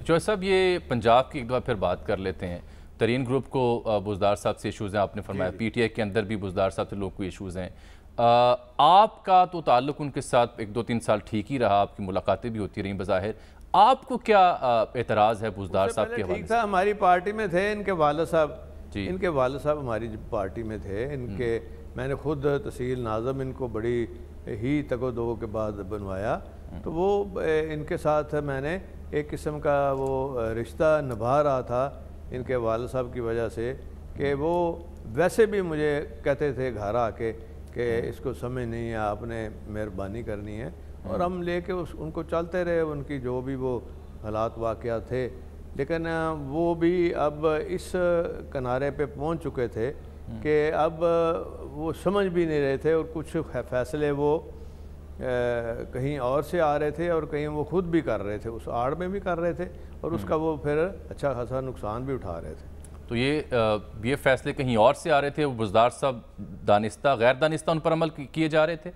چوہے صاحب یہ پنجاب کی ایک دفعہ پھر بات کر لیتے ہیں. ترین گروپ کو بزدار صاحب سے ایشوز ہیں, آپ نے فرمایا پی ٹی آئی کے اندر بھی بزدار صاحب سے لوگ کو ایشوز ہیں. آپ کا تو تعلق ان کے ساتھ 1-2-3 سال ٹھیک ہی رہا, آپ کی ملاقاتیں بھی ہوتی رہیں بظاہر. آپ کو کیا اعتراض ہے بزدار صاحب کے حوالے سے؟ ٹھیک تھا, ہماری پارٹی میں تھے ان کے والد صاحب, ان کے والد صاحب ہماری پارٹی میں تھے. ان کے میں نے خود تحصیل ناظم ان کو بڑی ہی تگ و دو کے بعد بنوایا, تو وہ ان کے ساتھ میں نے ایک قسم کا وہ رشتہ نبھا رہا تھا ان کے والد صاحب کی وجہ سے, کہ وہ ویسے بھی مجھے کہتے تھے گھر آ کے کہ اس کو سمجھ نہیں ہے, آپ نے مہربانی کرنی ہے, اور ہم لے کے ان کو چلتے رہے, ان کی جو بھی وہ حالات واقعات تھے. لیکن وہ بھی اب اس کنارے پہ پہنچ چکے تھے کہ اب وہ سمجھ بھی نہیں رہے تھے, اور کچھ فیصلے وہ کہیں اور سے آ رہے تھے اور کہیں وہ خود بھی کر رہے تھے, اس آڑ میں بھی کر رہے تھے, اور اس کا وہ پھر اچھا خاصا نقصان بھی اٹھا رہے تھے. تو یہ فیصلے کہیں اور سے آ رہے تھے, وہ بزدار صاحب دانستہ غیر دانستہ ان پر عمل کیے جا رہے تھے؟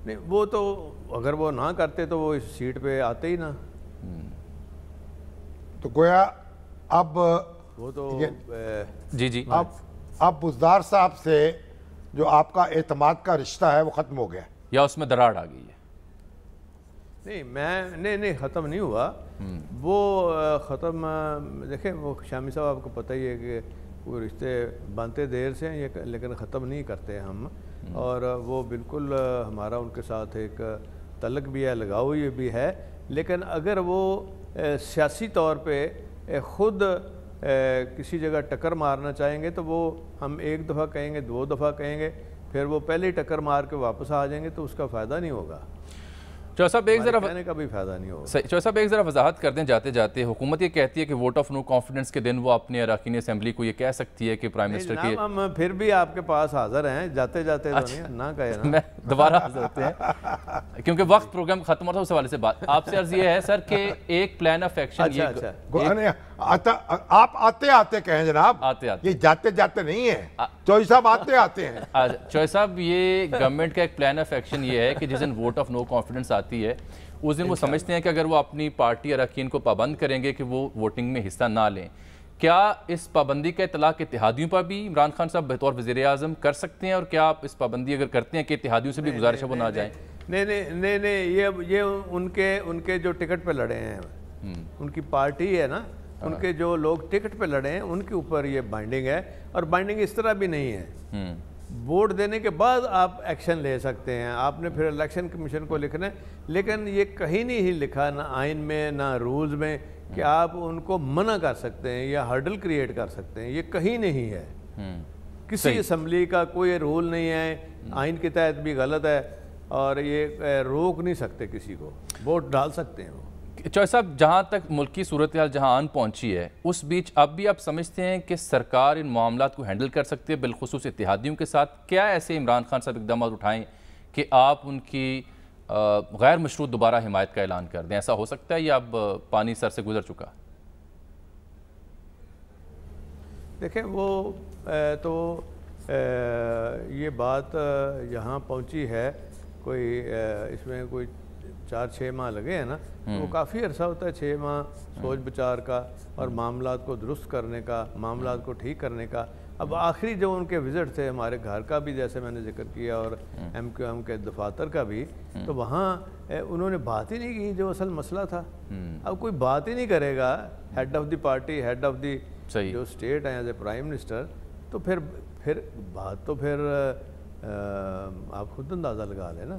نہیں, وہ تو اگر وہ نہ کرتے تو وہ اس سیٹ پہ آتے ہی نہ. تو گویا اب وہ تو جی اب بزدار صاحب سے جو آپ کا اعتماد کا رشتہ ہے وہ ختم ہو گیا, یا اس میں دراڑ آ گئی ہے؟ نہیں, ختم نہیں ہوا. وہ ختم, دیکھیں وہ شامی صاحب آپ کو پتہ ہی ہے کہ وہ رشتے بنتے دیر سے ہیں, لیکن ختم نہیں کرتے ہم, اور وہ بالکل ہمارا ان کے ساتھ ایک تعلق بھی ہے, لگاؤ بھی ہے. لیکن اگر وہ سیاسی طور پہ خود کسی جگہ ٹکر مارنا چاہیں گے تو وہ ہم 1 دفعہ کہیں گے, 2 دفعہ کہیں گے, پھر وہ پہلے ٹکر مار کے واپس آ جائیں گے, تو اس کا فائدہ نہیں ہوگا. چوہے صاحب ایک ذرا وضاحت کر دیں جاتے جاتے. حکومت یہ کہتی ہے کہ ووٹ آف نو کانفیڈنس کے دن وہ اپنے اراکین اسمبلی کو یہ کہہ سکتی ہے کہ پرائم منسٹر کی, ہم پھر بھی آپ کے پاس حاضر ہیں, جاتے جاتے نہ کہے نا. میں دوبارہ حاضر ہوتے ہیں کیونکہ وقت پروگرام ختم ہو رہا تھا, اس حوالے سے بات آپ سے عرض یہ ہے سر کہ ایک پلان آف ایکشن. آپ آتے آتے کہیں جناب, یہ جاتے جاتے نہیں ہے, چوہے صاحب آتے آتے ہیں. چوہے صاحب یہ گورنمنٹ کا ایک پلان آف ایکشن یہ ہے کہ جس دن ووٹ آف نو کانفیڈنس آتی ہے اس دن وہ سمجھتے ہیں کہ اگر وہ اپنی پارٹی اراکین کو پابند کریں گے کہ وہ ووٹنگ میں حصہ نہ لیں. کیا اس پابندی کا اطلاق اتحادیوں پر بھی عمران خان صاحب بطور وزیر اعظم کر سکتے ہیں, اور کیا آپ اس پابندی اگر کرتے ہیں کہ اتحادیوں سے بھی گزارش ہے وہ نہ جائیں؟ نہیں, یہ ان کے جو ٹکٹ پہ لڑے ہیں, ان کی پارٹی ہے نا, ان کے جو لوگ ٹکٹ پہ لڑے ہیں ان کے اوپر یہ بائنڈنگ ہے. اور بائنڈنگ اس طرح بھی نہیں ہے, ووٹ دینے کے بعد آپ ایکشن لے سکتے ہیں, آپ نے پھر الیکشن کمیشن کو لکھنا ہے. لیکن یہ کہیں نہیں ہی لکھا, نہ آئین میں نہ رولز میں, کہ آپ ان کو منع کر سکتے ہیں یا ہرڈل کریٹ کر سکتے ہیں. یہ کہیں نہیں ہے, کسی اسمبلی کا کوئی رول نہیں ہے, آئین کے تحت بھی غلط ہے, اور یہ روک نہیں سکتے کسی کو, ووٹ ڈال سکتے ہیں وہ. چوہے صاحب جہاں تک ملکی صورتحال جہاں آن پہنچی ہے, اس بیچ اب بھی آپ سمجھتے ہیں کہ سرکار ان معاملات کو ہینڈل کر سکتے ہیں بالخصوص اتحادیوں کے ساتھ؟ کیا ایسے عمران خان صاحب اقدامات اٹھائیں کہ آپ ان کی غیر مشروط دوبارہ حمایت کا اعلان کر دیں؟ ایسا ہو سکتا ہے یا اب پانی سر سے گزر چکا؟ دیکھیں وہ تو یہ بات یہاں پہنچی ہے, کوئی اس میں کوئی 4-6 ماہ لگے ہیں نا, وہ کافی عرصہ ہوتا ہے 6 ماہ سوچ بچار کا اور معاملات کو درست کرنے کا, معاملات کو ٹھیک کرنے کا. اب آخری جو ان کے وزٹ تھے ہمارے گھر کا بھی, جیسے میں نے ذکر کیا, اور MQM کے دفاتر کا بھی, تو وہاں انہوں نے بات ہی نہیں کی جو اصل مسئلہ تھا. اب کوئی بات ہی نہیں کرے گا, head of the party, head of the جو اسٹیٹ ہیں ایز اے پرائم منسٹر, تو پھر بات تو پھر آپ خود اندازہ لگا لیں نا.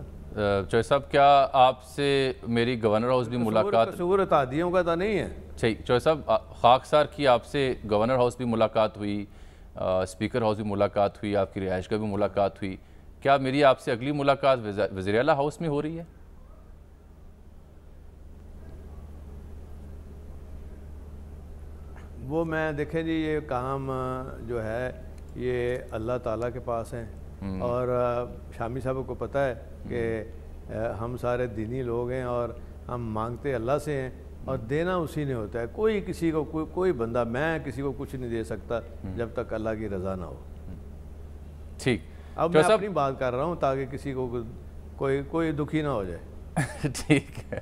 چوہے صاحب کیا آپ سے میری گورنر ہاؤس بھی ملاقات؟ قصور اتحادیوں کا تو نہیں ہے. صحیح. چوہے صاحب خاکسار کی آپ سے گورنر ہاؤس بھی ملاقات ہوئی, اسپیکر ہاؤس بھی ملاقات ہوئی, آپ کی رہائش کا بھی ملاقات ہوئی. کیا میری آپ سے اگلی ملاقات وزیر اعلیٰ ہاؤس میں ہو رہی ہے؟ وہ میں دیکھیں جی, یہ کام جو ہے یہ اللہ تعالیٰ کے پاس ہیں, اور شامی صاحب کو پتہ ہے کہ ہم سارے دینی لوگ ہیں اور ہم مانگتے اللہ سے ہیں, اور دینا اسی نے ہوتا ہے. کوئی کسی کو کوئی بندہ, میں کسی کو کچھ نہیں دے سکتا جب تک اللہ کی رضا نہ ہو. ٹھیک. اب میں اپنی بات کر رہا ہوں تاکہ کسی کو کوئی دکھی نہ ہو جائے. ٹھیک ہے.